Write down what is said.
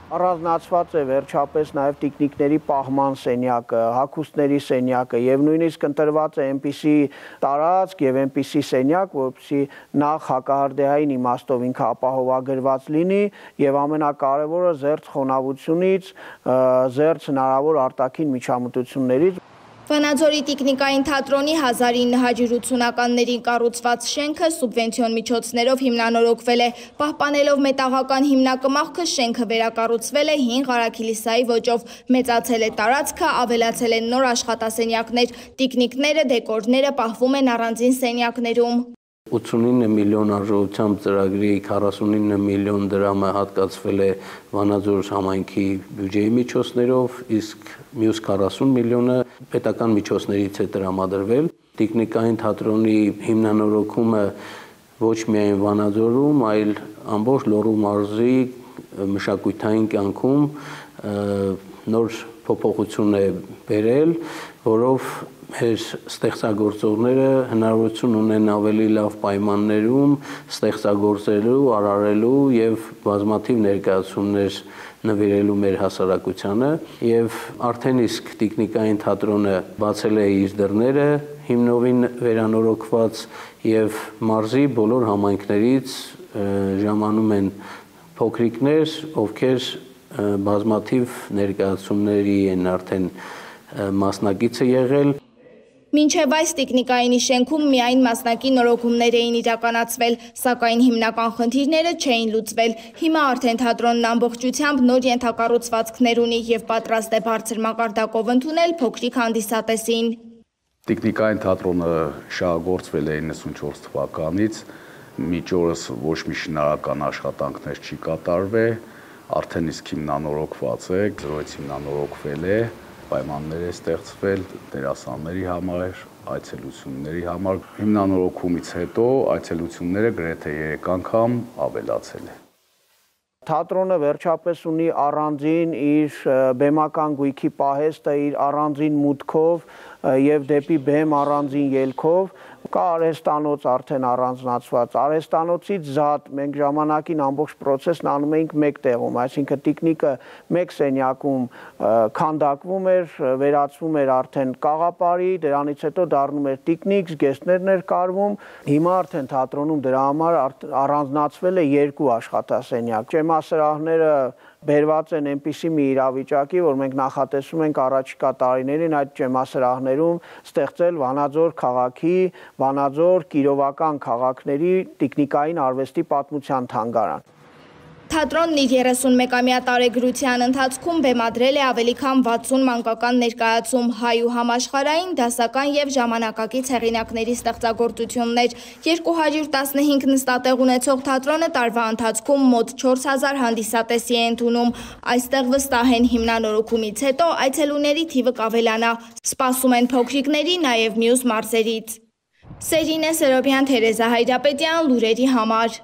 Առանձնացված է վերջապես նաև տիկնիկների պահման սենյակը, հագուստների սենյակը եւ նույնիսկ ընտրված է այնպիսի տարածք եւ այնպիսի սենյակ, որպեսզի նախ հակահարդեհային իմաստով ինքը ապահովագրված լինի եւ ամենակարևորը զերծ խոնավությունից, զերծ հնարավոր արտաքին միջամտություններից։ Վանաձորի տիկնիկային թատրոնի 1980-ականներին կառուցված շենքը սուբվենցիոն միջոցներով հիմնանորոգվել է, պահպանելով մետաղական հիմնակմախքը շենքը վերակառուցվել է հին Ղարաքիլիսայի ոճով, մեծացել է տարածքը, ավելացել են նոր աշխատասենյակներ, տիկնիկները, դեկորները պահվում են առանձին սենյակներում։ 89 միլիոն արժողությամբ ծրագրի 49 միլիոն դրամը հատկացվել է Վանաձոր համայնքի բյուջեի միջոցներով, իսկ մյուս 40 միլիոնը պետական միջոցներից է տրամադրվել։ Տիկնիկային թատրոնի հիմնանորոգումը ոչ միայն Վանաձորում, այլ ամբողջ Լոռու մարզի մշակութային կյանքում նոր փոփոխություն է բերել, որով մեր ստեղծագործողները հնարավորություն ունեն ավելի լավ պայմաններում ստեղծագործելու, արարելու եւ բազմաթիվ ներկայացումներ նվիրելու մեր հասարակությանը եւ արդեն իսկ տիկնիկային թատրոնը բացել է իր դռները հիմնովին վերանորոգված եւ մարզի բոլոր համայնքներից ժամանում են փոքրիկներ, ովքեր բազմաթիվ ներկայացումների են արդեն մասնակիցը եղել։ Մինչև այս տիկնիկայինի շենքում միայն մասնակի նորոգումներ էին իրականացվել, սակայն հիմնական խնդիրները չէին լուծվել։ Հիմա արդեն թատրոնն ամբողջությամբ նոր ենթակառուցվածքներ ունի եւ պատրաստ է բարձր մակարդակով ընդունել փոքրիկ հանդիսատեսին։ Տիկնիկային թատրոնը շահագործվել է 94 թվականից, մինչ օրս ոչ մի շինարարական աշխատանքներ չի կատարվել, արդեն իսկ հիմնանորոգված է, զրոյից հիմնանորոգվել է, պայմաններ է ստեղծվել դերասանների համար, այցելությունների համար։ Հիմնանորոգումից հետո այցելությունները գրեթե 3 անգամ ավելացել է։ Թատրոնը վերջապես ունի առանձին իր բեմական գույքի պահեստը, իր առանձին մուտքով եւ դեպի բեմ առանձին ելքով, կա արհեստանոց արդեն առանձնացված, արհեստանոցից զատ մենք ժամանակին ամբողջ process-ն անում էինք մեկ տեղում, այսինքն տիկնիկը մեկ սենյակում քանդակվում էր, վերածվում էր արդեն կաղապարի, դրանից հետո դառնում էր տիկնիկ, զգեստներն էր կարվում, հիմա արդեն թատրոնում դրա համար առանձնացվել է 2 աշխատասենյակ, ճեմասրահները բերված են այնպիսի մի իրավիճակի, որ մենք նախատեսում ենք առաջիկա տարիներին այդ ճեմասրահներում ստեղծել Վանաձոր քաղաքի, Վանաձոր կիրովական քաղաքների տիկնիկային արվեստի պատմության թանգարան։ Թատրոնն իր 31-ամյա տարեգրության ընթացքում բեմադրել է ավելի քան 60 մանկական ներկայացում, հայ ու համաշխարհային, դասական եւ ժամանակակից հեղինակների ստեղծագործություններ։ 215 նստատեղ ունեցող թատրոնը տարվա ընթացքում մոտ 4000 հանդիսատեսի է ընդունում։ Այստեղ վստահ են հիմնանորոգումից հետո այցելուների թիվը կավելանա։ Սպասում են փոքրիկների նաեւ մյուս մարզերից։ Սերինե Սերոբյան, Թերեզա Հայրապետյան, լուրերի համար։